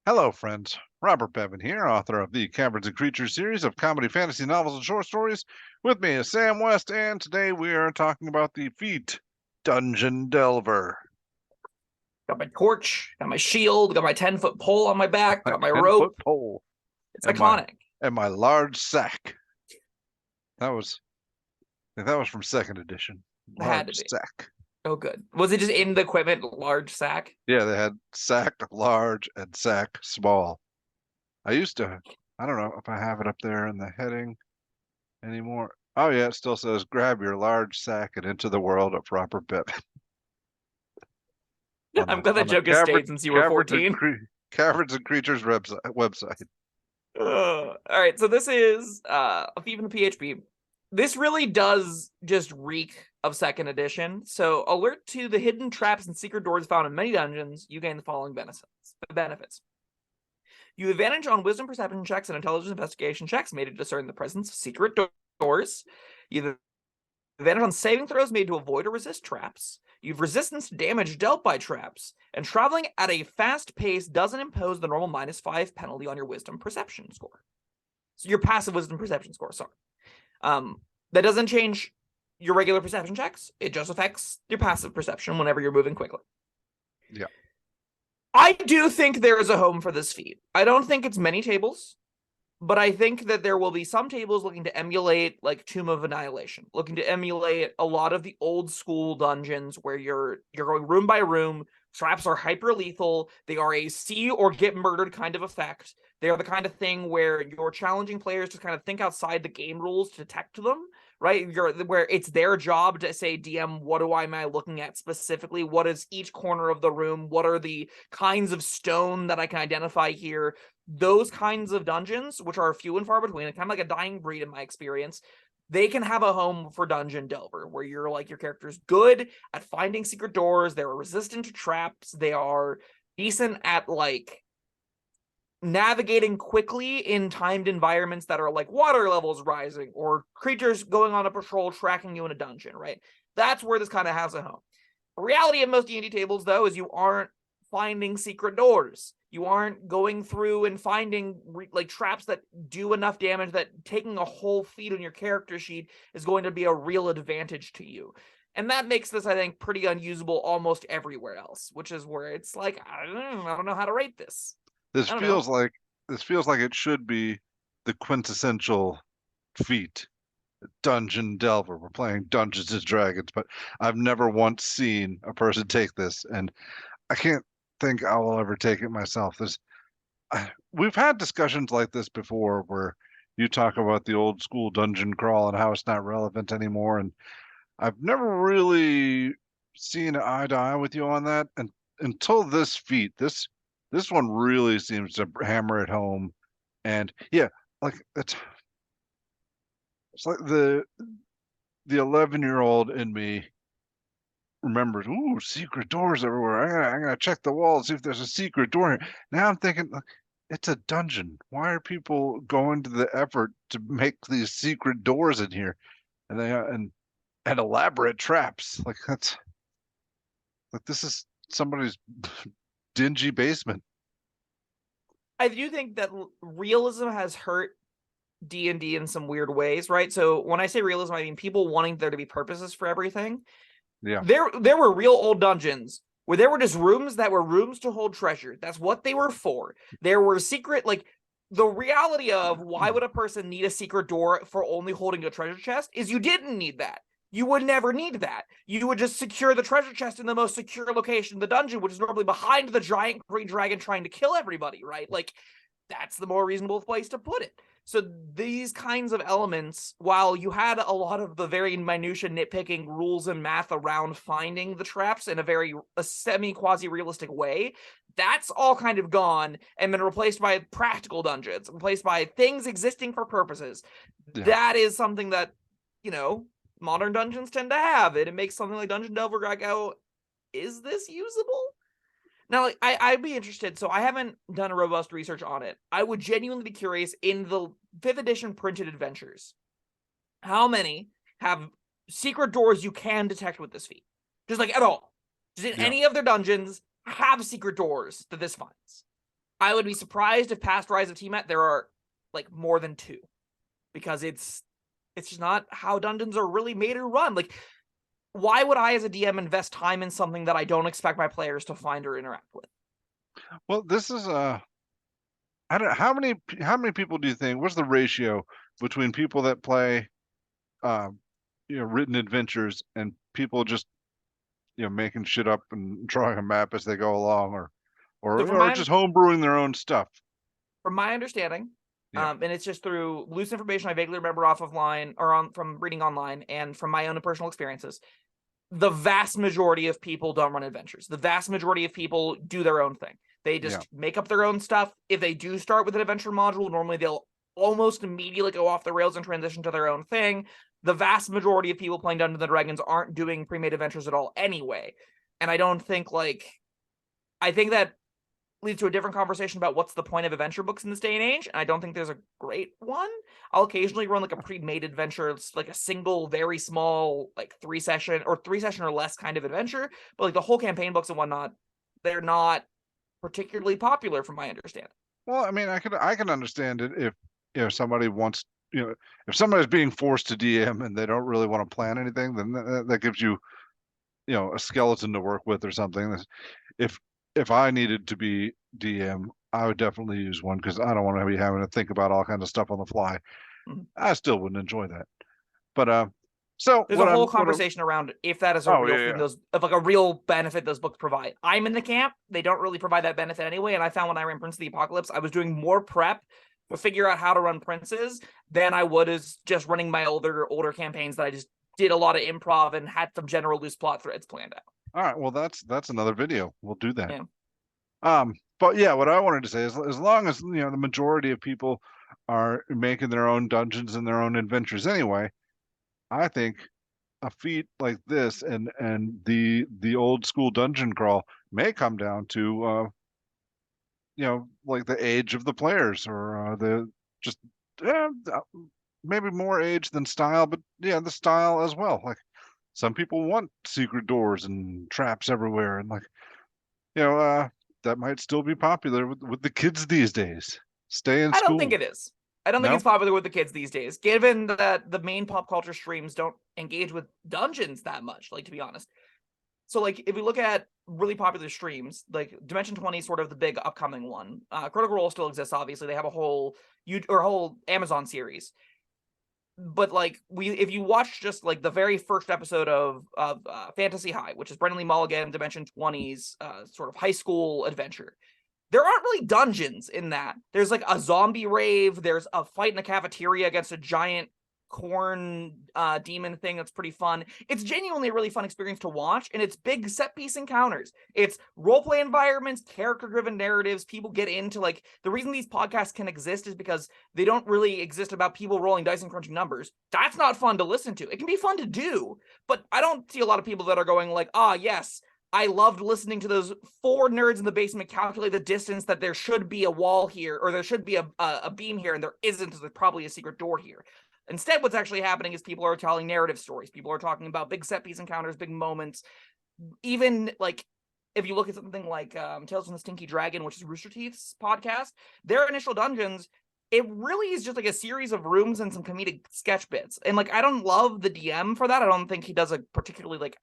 Hello, friends. Robert Bevan here, author of the Caverns and Creatures series of comedy, fantasy novels, and short stories. With me is Sam West, and today we are talking about the feat Dungeon Delver. Got my torch, got my shield, got my 10-foot pole on my back, My got my 10-foot rope. pole It's and my iconic. large sack. That was I think that was from second edition. It had Large to be. sack. Oh, good. Was it just in the equipment, large sack? Yeah, they had sack large and sack small. I don't know if I have it up there in the heading anymore. Oh yeah, it still says grab your large sack and into the world of Robert Bevan. on I'm the glad that on the joke has stayed since you were 14. Caverns and Creatures website. All right, so this is a Thief in the PHP. This really does just reek of second edition. So, alert to the hidden traps and secret doors found in many dungeons. You gain the following benefits. You have advantage on wisdom perception checks and intelligence investigation checks made to discern the presence of secret doors. You have advantage on saving throws made to avoid or resist traps. You have resistance to damage dealt by traps. And traveling at a fast pace doesn't impose the normal -5 penalty on your wisdom perception score. So your passive wisdom perception score, sorry. That doesn't change your regular perception checks. It just affects your passive perception whenever you're moving quickly. Yeah. I do think there is a home for this feat. I don't think it's many tables, but I think that there will be some tables looking to emulate like Tomb of Annihilation, looking to emulate a lot of the old school dungeons where you're going room by room. Traps are hyper lethal. They are a see or get murdered kind of effect. They are the kind of thing where you're challenging players to kind of think outside the game rules to detect them, right? Where it's their job to say, DM, what am I looking at specifically? What is each corner of the room? What are the kinds of stone that I can identify here? Those kinds of dungeons, which are few and far between, kind of like a dying breed in my experience, they can have a home for Dungeon Delver, where you're like, your character's good at finding secret doors, they're resistant to traps, they are decent at like navigating quickly in timed environments that are like water levels rising or creatures going on a patrol tracking you in a dungeon, right? That's where this kind of has a home. The reality of most D&D tables, though, is you aren't finding secret doors. You aren't going through and finding like traps that do enough damage that taking a whole feat on your character sheet is going to be a real advantage to you. And that makes this, I think, pretty unusable almost everywhere else, which is where it's like, I don't know how to rate this. This I don't know. feels like it should be the quintessential feat. Dungeon Delver. We're playing Dungeons and Dragons, but I've never once seen a person take this, and I can't think I will ever take it myself. We've had discussions like this before where you talk about the old school dungeon crawl and how it's not relevant anymore, and I've never really seen eye to eye with you on that, and until this feat, this one really seems to hammer it home, and yeah, like it's like the 11-year-old in me remembers, ooh, secret doors everywhere. I'm gonna check the wall and see if there's a secret door here. Now I'm thinking, like, it's a dungeon. Why are people going to the effort to make these secret doors in here? And they and elaborate traps. Like this is somebody's dingy basement. I do think that realism has hurt D&D in some weird ways, right? So when I say realism, I mean people wanting there to be purposes for everything. Yeah. There were real old dungeons where there were just rooms that were rooms to hold treasure. That's what they were for. There were secret, like, the reality of why would a person need a secret door for only holding a treasure chest is you didn't need that. You would never need that. You would just secure the treasure chest in the most secure location in the dungeon, which is normally behind the giant green dragon trying to kill everybody, right? Like, that's the more reasonable place to put it. So these kinds of elements, while you had a lot of the very minutiae nitpicking rules and math around finding the traps in a semi-quasi-realistic way, that's all kind of gone and been replaced by practical dungeons, replaced by things existing for purposes. Yeah. That is something that, modern dungeons tend to have. It makes something like Dungeon Delver go, is this usable? Now, like, I'd be interested. So I haven't done a robust research on it. I would genuinely be curious in the 5th edition printed adventures, how many have secret doors you can detect with this feat? Just like at all. Just in Yeah. any of their dungeons have secret doors that this finds. I would be surprised if past Rise of Tiamat there are like more than 2, because it's just not how dungeons are really made or run. Like, why would I as a DM invest time in something that I don't expect my players to find or interact with? Well, this is I don't how many people do you think, what's the ratio between people that play written adventures and people just making shit up and drawing a map as they go along, So or just homebrewing their own stuff? From my understanding, Yeah. and it's just through loose information I vaguely remember off of line or from reading online and from my own personal experiences, the vast majority of people don't run adventures. The vast majority of people do their own thing. They just make up their own stuff. If they do start with an adventure module, normally they'll almost immediately go off the rails and transition to their own thing. The vast majority of people playing Dungeons and Dragons aren't doing pre-made adventures at all anyway. And I don't think I think that leads to a different conversation about what's the point of adventure books in this day and age. And I don't think there's a great one. I'll occasionally run like a pre-made adventure. It's like a single, very small, like 3-session or less kind of adventure. But like the whole campaign books and whatnot, they're not particularly popular from my understanding. Well, I mean, I can understand it if somebody wants, if somebody's being forced to DM and they don't really want to plan anything, then that gives you, a skeleton to work with or something. If if I needed to be DM, I would definitely use one because I don't want to be having to think about all kinds of stuff on the fly. Mhm. I still wouldn't enjoy that. But so There's what a whole I'm conversation around if that is a oh real yeah, thing, yeah. of like a real benefit those books provide. I'm in the camp; they don't really provide that benefit anyway. And I found when I ran Prince of the Apocalypse, I was doing more prep to figure out how to run princes than I would as just running my older campaigns that I just did a lot of improv and had some general loose plot threads planned out. All right, well that's another video. We'll do that. Yeah. But yeah, what I wanted to say is as long as the majority of people are making their own dungeons and their own adventures anyway, I think a feat like this and the old school dungeon crawl may come down to like the age of the players or the just maybe more age than style, but yeah, the style as well. Like some people want secret doors and traps everywhere, and like you know uh that might still be popular with the kids these days. Stay in I don't think school. it is. I don't think No? it's popular with the kids these days, given that the main pop culture streams don't engage with dungeons that much, like, to be honest. So, like, if we look at really popular streams, like Dimension 20 is sort of the big upcoming one. Critical Role still exists, obviously. They have a whole Amazon series. But like if you watch just like the very first episode of Fantasy High, which is Brendan Lee Mulligan, Dimension 20's sort of high school adventure, there aren't really dungeons in that. There's like a zombie rave. There's a fight in a cafeteria against a giant corn demon thing that's pretty fun. It's genuinely a really fun experience to watch, and it's big set piece encounters. It's role play environments, character driven narratives. People get into like the reason these podcasts can exist is because they don't really exist about people rolling dice and crunching numbers. That's not fun to listen to. It can be fun to do, but I don't see a lot of people that are going like, ah, yes, I loved listening to those 4 nerds in the basement calculate the distance that there should be a wall here, or there should be a beam here, and there isn't, so there's probably a secret door here. Instead, what's actually happening is people are telling narrative stories. People are talking about big set piece encounters, big moments. Even like if you look at something like Tales from the Stinky Dragon, which is Rooster Teeth's podcast, their initial dungeons, it really is just like a series of rooms and some comedic sketch bits. And like I don't love the DM for that. I don't think he does a particularly like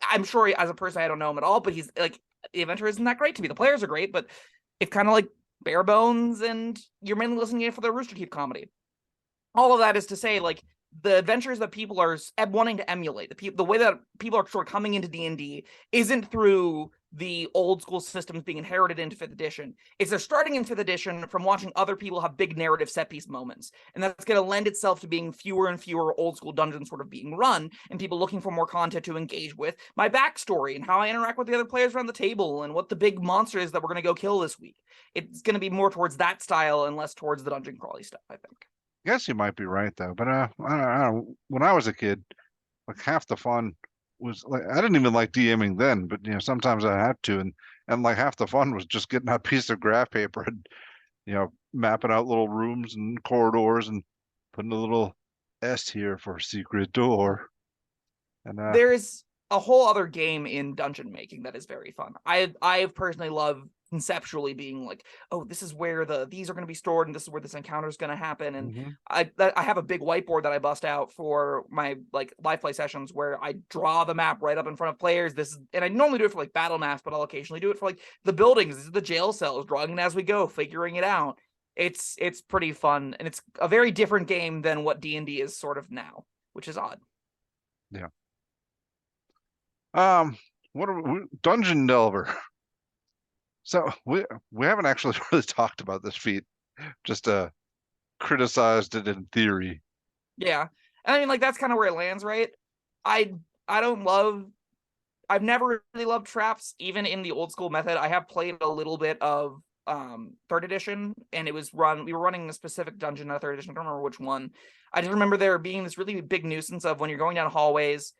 I'm sure as a person I don't know him at all, but he's like the adventure isn't that great to me. The players are great, but it's kind of like bare bones, and you're mainly listening to it for the Rooster Teeth comedy. All of that is to say, like, the adventures that people are wanting to emulate, the way that people are sort of coming into D&D isn't through the old school systems being inherited into 5th edition. It's they're starting in 5th edition from watching other people have big narrative set piece moments. And that's going to lend itself to being fewer and fewer old school dungeons sort of being run, and people looking for more content to engage with my backstory and how I interact with the other players around the table and what the big monster is that we're going to go kill this week. It's going to be more towards that style and less towards the dungeon crawly stuff, I think. Guess you might be right though, but I don't, when I was a kid, like half the fun was like I didn't even like DMing then, but sometimes I had to, and like half the fun was just getting that piece of graph paper and mapping out little rooms and corridors and putting a little S here for secret door. And There's a whole other game in dungeon making that is very fun. I personally love conceptually being like, oh, this is where these are going to be stored, and this is where this encounter is going to happen. And Mm-hmm. I have a big whiteboard that I bust out for my like live play sessions where I draw the map right up in front of players. And I normally do it for like battle maps, but I'll occasionally do it for like the buildings. This is the jail cells, drawing it as we go, figuring it out. It's pretty fun, and it's a very different game than what D&D is sort of now, which is odd. Yeah. What are we, Dungeon Delver? So we haven't actually really talked about this feat, just criticized it in theory. Yeah. And I mean, like, that's kind of where it lands, right? I don't love I've never really loved traps, even in the old school method. I have played a little bit of third edition, and we were running a specific dungeon in third edition. I don't remember which one. I just remember there being this really big nuisance of when you're going down hallways,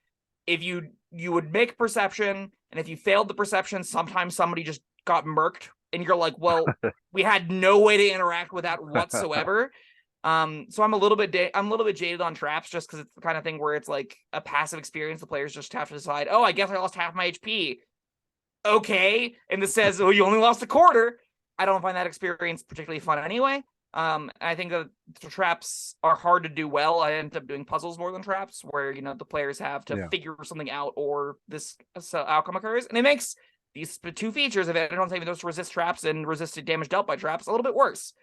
if you would make perception, and if you failed the perception, sometimes somebody just got murked, and you're like, well, we had no way to interact with that whatsoever. So I'm a little bit jaded on traps, just because it's the kind of thing where it's like a passive experience. The players just have to decide, oh, I guess I lost half my HP. Okay, and this says, oh, you only lost a quarter. I don't find that experience particularly fun anyway. I think that the traps are hard to do well. I end up doing puzzles more than traps, where the players have to figure something out, or this outcome occurs, and it makes these two features of add-on saving those to resist traps and resist damage dealt by traps a little bit worse.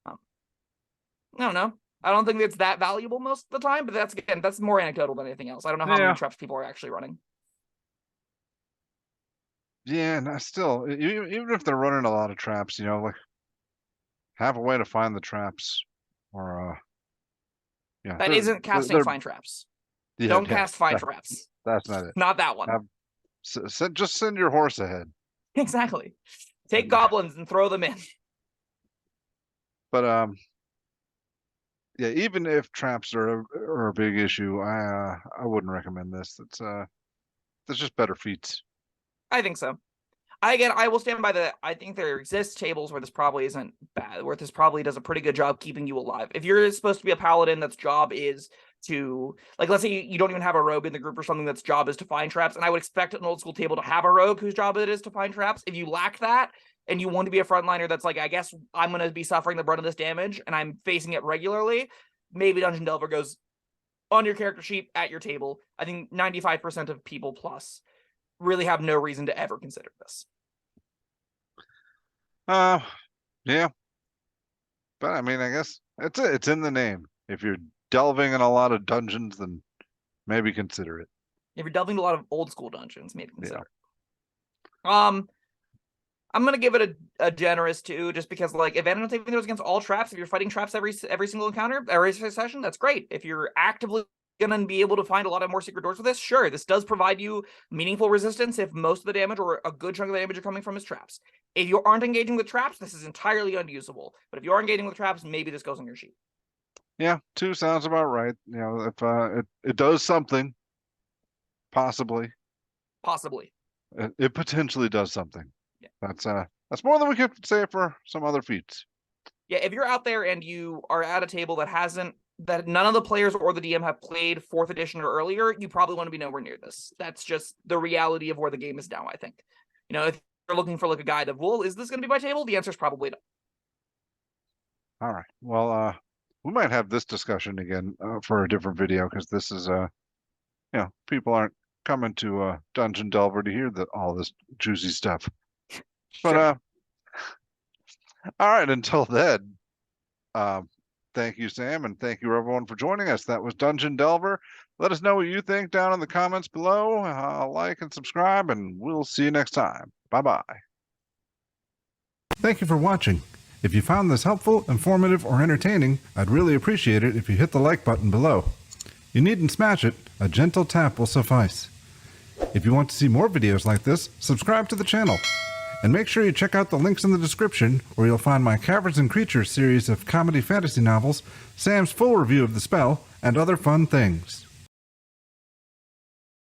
I don't know. I don't think it's that valuable most of the time, but that's more anecdotal than anything else. I don't know how many traps people are actually running. Yeah, and still, even if they're running a lot of traps, like have a way to find the traps, or that isn't casting fine traps. Yeah, don't cast fine traps. That's not it. Not that one. Just send your horse ahead. Exactly. Take goblins and throw them in. But yeah, even if traps are a big issue, I wouldn't recommend this. There's just better feats. I think so. I will stand by I think there exists tables where this probably isn't bad, where this probably does a pretty good job keeping you alive. If you're supposed to be a paladin that's job is to, like, let's say you don't even have a rogue in the group or something that's job is to find traps, and I would expect an old school table to have a rogue whose job it is to find traps. If you lack that, and you want to be a frontliner that's like, I guess I'm going to be suffering the brunt of this damage, and I'm facing it regularly, maybe Dungeon Delver goes on your character sheet at your table. I think 95% of people plus really have no reason to ever consider this. Yeah. But I mean, I guess it's in the name. If you're delving in a lot of dungeons, then maybe consider it. If you're delving in a lot of old school dungeons, maybe consider it. I'm gonna give it a generous 2, just because, like, if anyone taking those against all traps, if you're fighting traps every single encounter, every session, that's great. If you're actively gonna be able to find a lot of more secret doors with this, sure, this does provide you meaningful resistance if most of the damage or a good chunk of the damage are coming from his traps. If you aren't engaging with traps, this is entirely unusable. But if you are engaging with traps, maybe this goes on your sheet. Yeah, 2 sounds about right. If it does something, possibly. It potentially does something. Yeah. That's more than we could say for some other feats. Yeah, if you're out there and you are at a table that none of the players or the DM have played 4th edition or earlier, you probably want to be nowhere near this. That's just the reality of where the game is now, I think. If you're looking for like a guide of, well, is this going to be my table? The answer is probably no. All right. Well, we might have this discussion again for a different video, because this is people aren't coming to Dungeon Delver to hear all this juicy stuff. But Sure. All right, until then, thank you, Sam, and thank you everyone for joining us. That was Dungeon Delver. Let us know what you think down in the comments below. Like and subscribe, and we'll see you next time. Bye-bye. Thank you for watching. If you found this helpful, informative, or entertaining, I'd really appreciate it if you hit the like button below. You needn't smash it. A gentle tap will suffice. If you want to see more videos like this, subscribe to the channel. And make sure you check out the links in the description, where you'll find my Caverns Creatures series of comedy fantasy novels, Sam's full review of the spell, and other fun things.